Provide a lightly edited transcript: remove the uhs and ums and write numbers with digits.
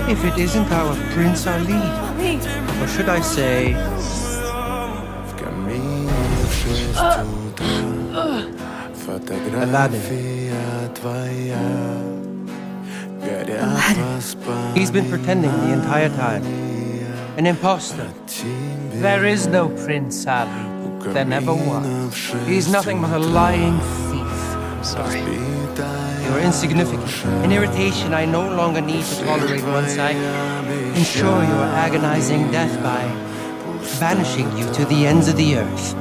if it isn't our Prince Ali? Or should I say... Aladdin. Aladdin. He's been pretending the entire time. An imposter. There is no Prince Ali. There never was. He's nothing but a lying thief. I'm sorry. You're insignificant. An irritation I no longer need to tolerate once I ensure your agonizing death by banishing you to the ends of the earth.